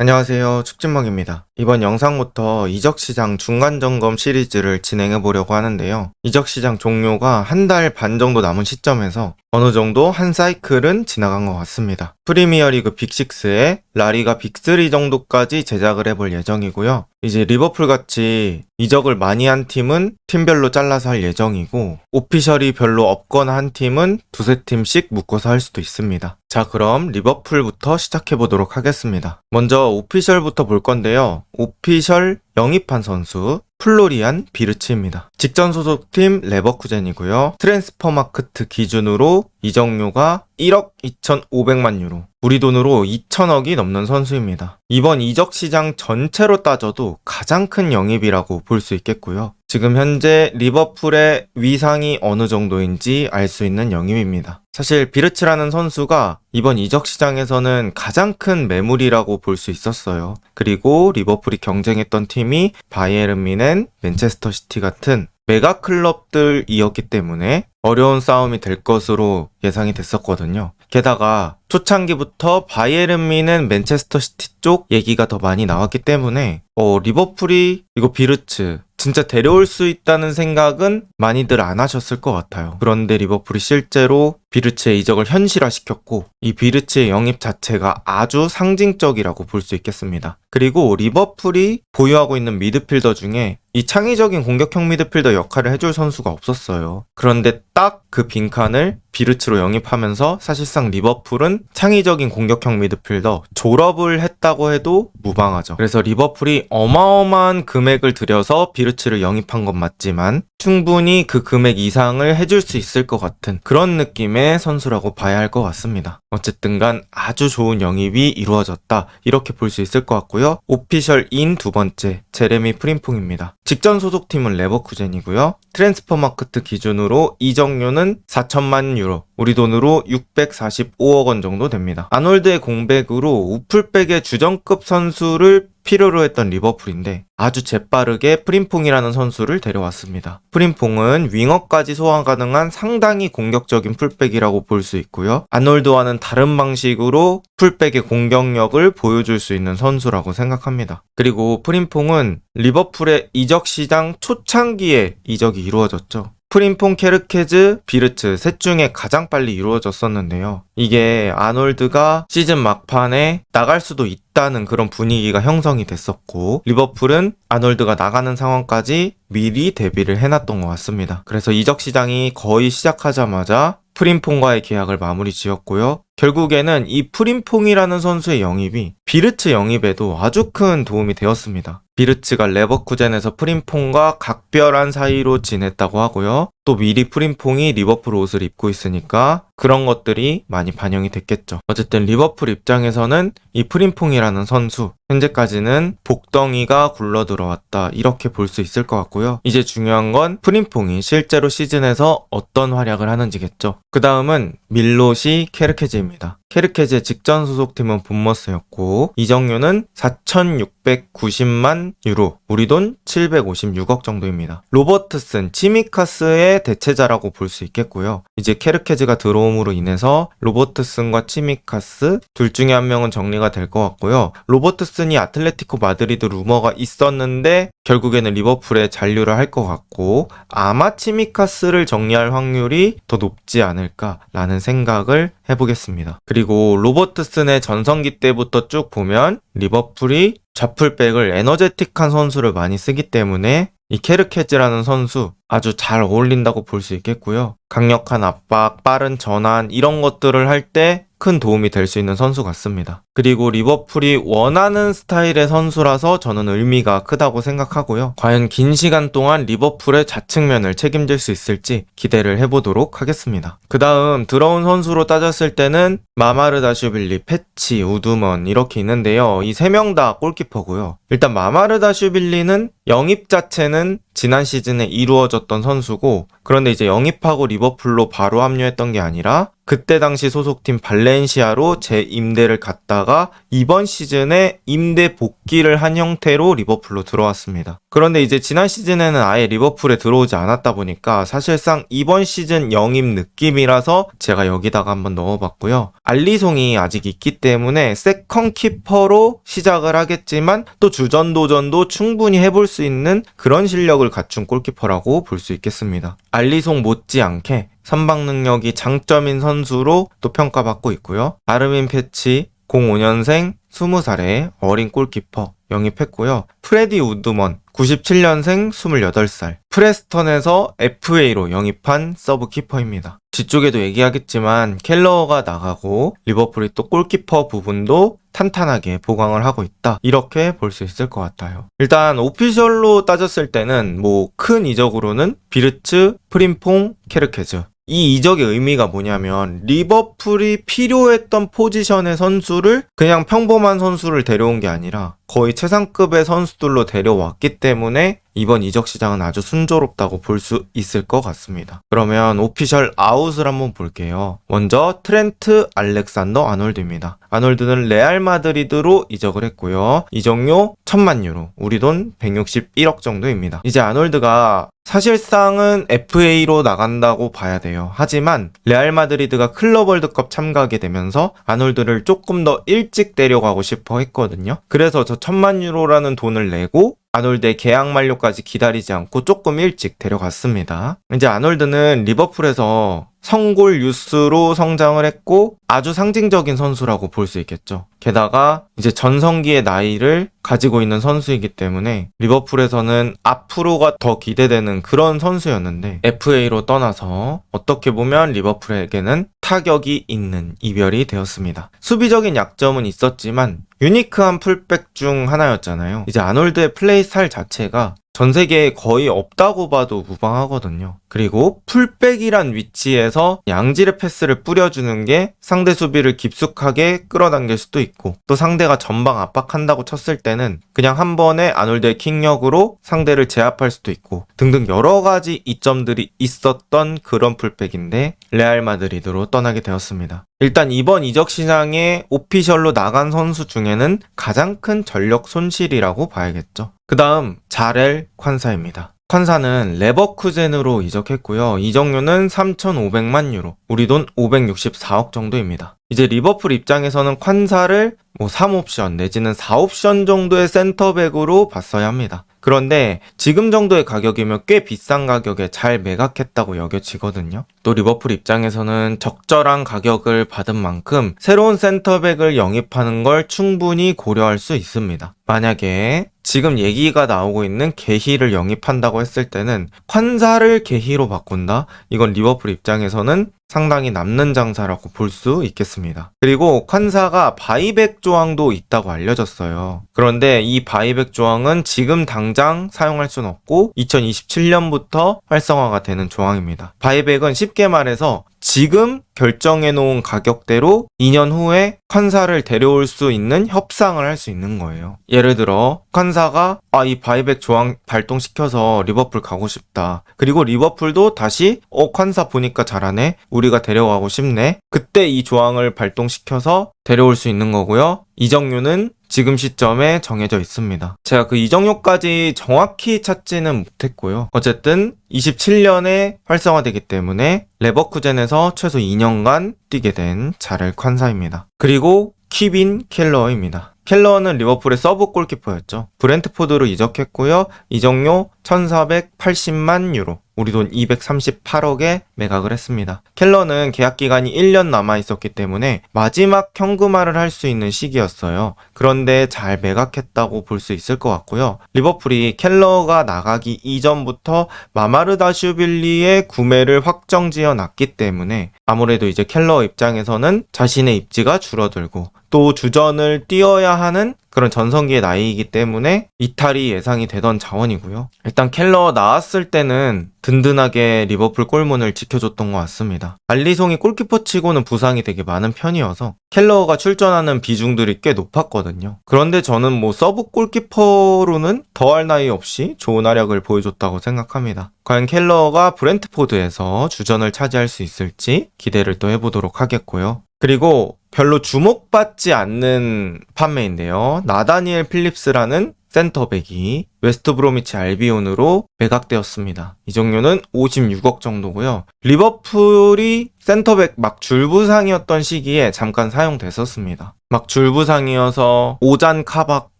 안녕하세요. 축진먹입니다. 이번 영상부터 이적시장 중간점검 시리즈를 진행해 보려고 하는데요. 이적시장 종료가 한 달 반 정도 남은 시점에서 어느 정도 한 사이클은 지나간 것 같습니다. 프리미어리그 빅6에 라리가 빅3 정도까지 제작을 해볼 예정이고요. 이제 리버풀 같이 이적을 많이 한 팀은 팀별로 잘라서 할 예정이고, 오피셜이 별로 없거나 한 팀은 두세 팀씩 묶어서 할 수도 있습니다. 자, 그럼 리버풀부터 시작해 보도록 하겠습니다. 먼저 오피셜부터 볼 건데요. 오피셜 영입한 선수 플로리안 비르츠입니다. 직전 소속팀 레버쿠젠이고요. 트랜스퍼마크트 기준으로 이적료가 1억 2,500만 유로, 우리 돈으로 2천억이 넘는 선수입니다. 이번 이적 시장 전체로 따져도 가장 큰 영입이라고 볼 수 있겠고요. 지금 현재 리버풀의 위상이 어느 정도인지 알 수 있는 영입입니다. 사실 비르츠라는 선수가 이번 이적 시장에서는 가장 큰 매물이라고 볼 수 있었어요. 그리고 리버풀이 경쟁했던 팀이 바이에른 뮌헨, 맨체스터 시티 같은 메가 클럽들이었기 때문에 어려운 싸움이 될 것으로 예상이 됐었거든요. 게다가 초창기부터 바이에른 뮌헨, 맨체스터 시티 쪽 얘기가 더 많이 나왔기 때문에 리버풀이 이거 비르츠 진짜 데려올 수 있다는 생각은 많이들 안 하셨을 것 같아요. 그런데 리버풀이 실제로 비르츠의 이적을 현실화시켰고, 이 비르츠의 영입 자체가 아주 상징적이라고 볼 수 있겠습니다. 그리고 리버풀이 보유하고 있는 미드필더 중에 이 창의적인 공격형 미드필더 역할을 해줄 선수가 없었어요. 그런데 딱 그 빈칸을 비르츠로 영입하면서 사실상 리버풀은 창의적인 공격형 미드필더 졸업을 했다고 해도 무방하죠. 그래서 리버풀이 어마어마한 금액을 들여서 비르츠를 영입한 건 맞지만 충분히 그 금액 이상을 해줄 수 있을 것 같은 그런 느낌의 선수라고 봐야 할 것 같습니다. 어쨌든 간 아주 좋은 영입이 이루어졌다, 이렇게 볼 수 있을 것 같고요. 오피셜인 두 번째, 제레미 프림퐁입니다. 직전 소속팀은 레버쿠젠이고요. 트랜스퍼마크트 기준으로 이적료는 4천만 유로, 우리 돈으로 645억 원 정도 됩니다. 아놀드의 공백으로 우풀백의 주전급 선수를 필요로 했던 리버풀인데 아주 재빠르게 프림퐁이라는 선수를 데려왔습니다. 프림퐁은 윙어까지 소화 가능한 상당히 공격적인 풀백이라고 볼 수 있고요. 아놀드와는 다른 방식으로 풀백의 공격력을 보여줄 수 있는 선수라고 생각합니다. 그리고 프림퐁은 리버풀의 이적 시장 초창기에 이적이 이루어졌죠. 프림퐁, 케르케즈, 비르츠 셋 중에 가장 빨리 이루어졌었는데요. 이게 아놀드가 시즌 막판에 나갈 수도 있다는 그런 분위기가 형성이 됐었고, 리버풀은 아놀드가 나가는 상황까지 미리 대비를 해놨던 것 같습니다. 그래서 이적 시장이 거의 시작하자마자 프림퐁과의 계약을 마무리 지었고요. 결국에는 이 프림퐁이라는 선수의 영입이 비르츠 영입에도 아주 큰 도움이 되었습니다. 비르츠가 레버쿠젠에서 프림퐁과 각별한 사이로 지냈다고 하고요. 또 미리 프림퐁이 리버풀 옷을 입고 있으니까 그런 것들이 많이 반영이 됐겠죠. 어쨌든 리버풀 입장에서는 이 프림퐁이라는 선수, 현재까지는 복덩이가 굴러 들어왔다, 이렇게 볼 수 있을 것 같고요. 이제 중요한 건 프림퐁이 실제로 시즌에서 어떤 활약을 하는지겠죠. 그 다음은 밀로시 케르케즈입니다. 케르케즈의 직전 소속팀은 본머스였고 이적료는 4,690만 유로, 우리 돈 756억 정도입니다. 로버트슨, 치미카스의 대체자라고 볼 수 있겠고요. 이제 케르케즈가 들어옴으로 인해서 로버트슨과 치미카스 둘 중에 한 명은 정리가 될 것 같고요. 로버트슨이 아틀레티코 마드리드 루머가 있었는데 결국에는 리버풀에 잔류를 할 것 같고, 아마 치미카스를 정리할 확률이 더 높지 않을까라는 생각을 해보겠습니다. 그리고 로버트슨의 전성기 때부터 쭉 보면 리버풀이 좌풀백을 에너제틱한 선수를 많이 쓰기 때문에 이 케르케즈라는 선수 아주 잘 어울린다고 볼 수 있겠고요. 강력한 압박, 빠른 전환, 이런 것들을 할 때 큰 도움이 될 수 있는 선수 같습니다. 그리고 리버풀이 원하는 스타일의 선수라서 저는 의미가 크다고 생각하고요. 과연 긴 시간 동안 리버풀의 좌측면을 책임질 수 있을지 기대를 해보도록 하겠습니다. 그 다음 들어온 선수로 따졌을 때는 마마르다슈빌리, 페치, 우두먼 이렇게 있는데요. 이 세 명 다 골키퍼고요. 일단 마마르다슈빌리는 영입 자체는 지난 시즌에 이루어졌던 선수고, 그런데 이제 영입하고 리버풀로 바로 합류했던 게 아니라 그때 당시 소속팀 발렌시아로 재임대를 갔다가 있다가 이번 시즌에 임대 복귀를 한 형태로 리버풀로 들어왔습니다. 그런데 이제 지난 시즌에는 아예 리버풀에 들어오지 않았다 보니까 사실상 이번 시즌 영입 느낌이라서 제가 여기다가 한번 넣어봤고요. 알리송이 아직 있기 때문에 세컨 키퍼로 시작을 하겠지만 또 주전 도전도 충분히 해볼 수 있는 그런 실력을 갖춘 골키퍼라고 볼 수 있겠습니다. 알리송 못지않게 선방 능력이 장점인 선수로 또 평가받고 있고요. 아르민 페치 05년생 20살의 어린 골키퍼 영입했고요. 프레디 우드먼 97년생 28살 프레스턴에서 FA로 영입한 서브 키퍼입니다. 뒤쪽에도 얘기하겠지만 켈러가 나가고 리버풀이 또 골키퍼 부분도 탄탄하게 보강을 하고 있다, 이렇게 볼 수 있을 것 같아요. 일단 오피셜로 따졌을 때는 큰 이적으로는 비르츠, 프림퐁, 케르케즈, 이 이적의 의미가 뭐냐면 리버풀이 필요했던 포지션의 선수를 그냥 평범한 선수를 데려온 게 아니라 거의 최상급의 선수들로 데려왔기 때문에 이번 이적 시장은 아주 순조롭다고 볼 수 있을 것 같습니다. 그러면 오피셜 아웃을 한번 볼게요. 먼저 트렌트 알렉산더 아놀드입니다. 아놀드는 레알 마드리드로 이적을 했고요. 이적료 1000만 유로, 우리 돈 161억 정도입니다. 이제 아놀드가 사실상은 FA로 나간다고 봐야 돼요. 하지만 레알 마드리드가 클럽 월드컵 참가하게 되면서 아놀드를 조금 더 일찍 데려가고 싶어 했거든요. 그래서 저 1000만 유로라는 돈을 내고 아놀드의 계약 만료까지 기다리지 않고 조금 일찍 데려갔습니다. 이제 아놀드는 리버풀에서 성골 유스로 성장을 했고 아주 상징적인 선수라고 볼 수 있겠죠. 게다가 이제 전성기의 나이를 가지고 있는 선수이기 때문에 리버풀에서는 앞으로가 더 기대되는 그런 선수였는데 FA로 떠나서 어떻게 보면 리버풀에게는 타격이 있는 이별이 되었습니다. 수비적인 약점은 있었지만 유니크한 풀백 중 하나였잖아요. 이제 아놀드의 플레이 스타일 자체가 전 세계에 거의 없다고 봐도 무방하거든요. 그리고 풀백이란 위치에서 양질의 패스를 뿌려주는 게 상대 수비를 깊숙하게 끌어당길 수도 있고, 또 상대가 전방 압박한다고 쳤을 때는 그냥 한 번에 아놀드의 킥력으로 상대를 제압할 수도 있고 등등 여러 가지 이점들이 있었던 그런 풀백인데 레알 마드리드로 떠나게 되었습니다. 일단 이번 이적 시장에 오피셜로 나간 선수 중에는 가장 큰 전력 손실이라고 봐야겠죠. 그 다음 자렐 콴사입니다. 콴사는 레버쿠젠으로 이적했고요. 이적료는 3,500만 유로, 우리 돈 564억 정도입니다. 이제 리버풀 입장에서는 콴사를 3옵션 내지는 4옵션 정도의 센터백으로 봤어야 합니다. 그런데 지금 정도의 가격이면 꽤 비싼 가격에 잘 매각했다고 여겨지거든요. 또 리버풀 입장에서는 적절한 가격을 받은 만큼 새로운 센터백을 영입하는 걸 충분히 고려할 수 있습니다. 만약에 지금 얘기가 나오고 있는 게히를 영입한다고 했을 때는 콴사를 게히로 바꾼다? 이건 리버풀 입장에서는 상당히 남는 장사라고 볼 수 있겠습니다. 그리고 콴사가 바이백 조항도 있다고 알려졌어요. 그런데 이 바이백 조항은 지금 당장 사용할 수는 없고 2027년부터 활성화가 되는 조항입니다. 바이백은 쉽게 말해서 지금 결정해놓은 가격대로 2년 후에 콴사를 데려올 수 있는 협상을 할 수 있는 거예요. 예를 들어 콴사가 이 바이백 조항 발동시켜서 리버풀 가고 싶다. 그리고 리버풀도 다시 콴사 보니까 잘하네. 우리가 데려가고 싶네. 그때 이 조항을 발동시켜서 데려올 수 있는 거고요. 이적료는 지금 시점에 정해져 있습니다. 제가 그 이적료까지 정확히 찾지는 못했고요. 어쨌든 27년에 활성화되기 때문에 레버쿠젠에서 최소 2년간 뛰게 된 자렐 콴사입니다. 그리고 키빈 켈러입니다. 켈러는 리버풀의 서브 골키퍼였죠. 브렌트포드로 이적했고요. 이적료 1,480만 유로, 우리 돈 238억에 매각을 했습니다. 켈러는 계약 기간이 1년 남아 있었기 때문에 마지막 현금화를 할 수 있는 시기였어요. 그런데 잘 매각했다고 볼 수 있을 것 같고요. 리버풀이 켈러가 나가기 이전부터 마마르다슈빌리의 구매를 확정지어 놨기 때문에 아무래도 이제 켈러 입장에서는 자신의 입지가 줄어들고 또 주전을 뛰어야 하는 그런 전성기의 나이이기 때문에 이탈이 예상이 되던 자원이고요. 일단 켈러 나왔을 때는 든든하게 리버풀 골문을 지켜줬던 것 같습니다. 알리송이 골키퍼 치고는 부상이 되게 많은 편이어서 켈러가 출전하는 비중들이 꽤 높았거든요. 그런데 저는 서브 골키퍼로는 더할 나위 없이 좋은 활약을 보여줬다고 생각합니다. 과연 켈러가 브렌트포드에서 주전을 차지할 수 있을지 기대를 또 해보도록 하겠고요. 그리고 별로 주목받지 않는 판매인데요. 나다니엘 필립스라는 센터백이 웨스트 브로미치 알비온으로 매각되었습니다. 이적료는 56억 정도고요. 리버풀이 센터백 막 줄부상이었던 시기에 잠깐 사용됐었습니다. 막 줄부상이어서 오잔 카박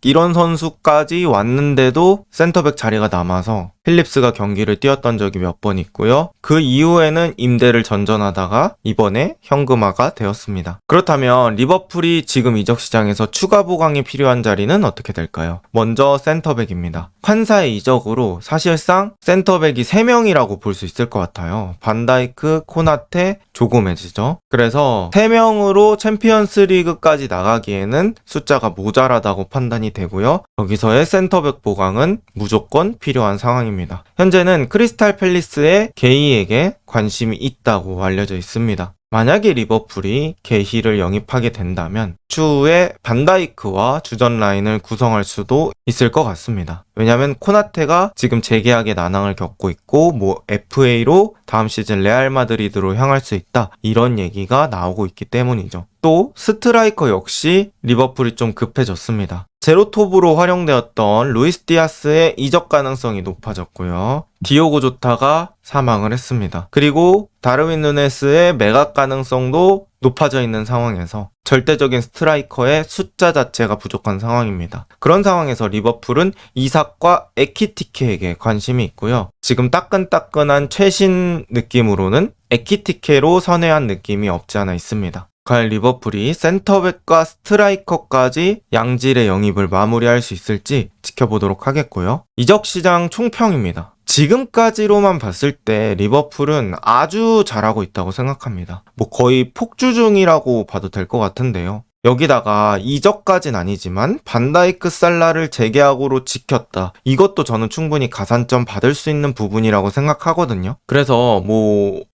이런 선수까지 왔는데도 센터백 자리가 남아서 필립스가 경기를 뛰었던 적이 몇 번 있고요. 그 이후에는 임대를 전전하다가 이번에 현금화가 되었습니다. 그렇다면 리버풀이 지금 이적 시장에서 추가 보강이 필요한 자리는 어떻게 될까요? 먼저 센터백입니다. 환사의 이적으로 사실상 센터백이 3명이라고 볼 수 있을 것 같아요. 반다이크, 코나테, 조고메즈죠. 그래서 3명으로 챔피언스 리그까지 나가기에는 숫자가 모자라다고 판단이 되고요. 여기서의 센터백 보강은 무조건 필요한 상황입니다. 현재는 크리스탈 팰리스의 게이에게 관심이 있다고 알려져 있습니다. 만약에 리버풀이 게히를 영입하게 된다면 추후에 반다이크와 주전 라인을 구성할 수도 있을 것 같습니다. 왜냐하면 코나테가 지금 재계약의 난항을 겪고 있고 FA로 다음 시즌 레알 마드리드로 향할 수 있다 이런 얘기가 나오고 있기 때문이죠. 또 스트라이커 역시 리버풀이 좀 급해졌습니다. 제로톱으로 활용되었던 루이스 디아스의 이적 가능성이 높아졌고요. 디오고 조타가 사망을 했습니다. 그리고 다르윈 누네스의 매각 가능성도 높아져 있는 상황에서 절대적인 스트라이커의 숫자 자체가 부족한 상황입니다. 그런 상황에서 리버풀은 이삭과 에키티케에게 관심이 있고요. 지금 따끈따끈한 최신 느낌으로는 에키티케로 선회한 느낌이 없지 않아 있습니다. 과연 리버풀이 센터백과 스트라이커까지 양질의 영입을 마무리할 수 있을지 지켜보도록 하겠고요. 이적 시장 총평입니다. 지금까지로만 봤을 때 리버풀은 아주 잘하고 있다고 생각합니다. 거의 폭주 중이라고 봐도 될 것 같은데요. 여기다가 이적까진 아니지만 반다이크 살라를 재계약으로 지켰다. 이것도 저는 충분히 가산점 받을 수 있는 부분이라고 생각하거든요. 그래서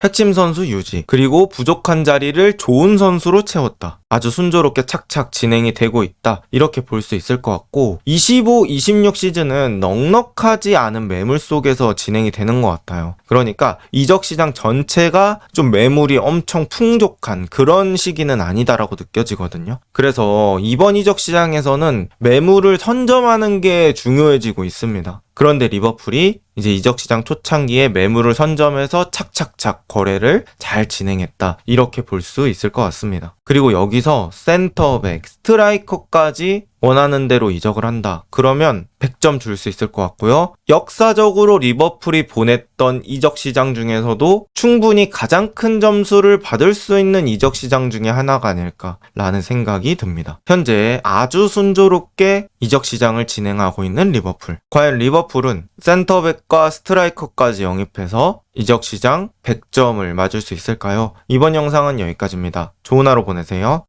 핵심 선수 유지, 그리고 부족한 자리를 좋은 선수로 채웠다. 아주 순조롭게 착착 진행이 되고 있다. 이렇게 볼 수 있을 것 같고 25, 26 시즌은 넉넉하지 않은 매물 속에서 진행이 되는 것 같아요. 그러니까 이적 시장 전체가 좀 매물이 엄청 풍족한 그런 시기는 아니다라고 느껴지거든요. 그래서 이번 이적 시장에서는 매물을 선점하는 게 중요해지고 있습니다. 그런데 리버풀이 이제 이적 시장 초창기에 매물을 선점해서 착착착 거래를 잘 진행했다. 이렇게 볼 수 있을 것 같습니다. 그리고 여기서 센터백, 스트라이커까지 원하는 대로 이적을 한다. 그러면 100점 줄 수 있을 것 같고요. 역사적으로 리버풀이 보냈던 이적 시장 중에서도 충분히 가장 큰 점수를 받을 수 있는 이적 시장 중에 하나가 아닐까라는 생각이 듭니다. 현재 아주 순조롭게 이적 시장을 진행하고 있는 리버풀. 과연 리버풀은 센터백과 스트라이커까지 영입해서 이적 시장 100점을 맞을 수 있을까요? 이번 영상은 여기까지입니다. 좋은 하루 보내세요.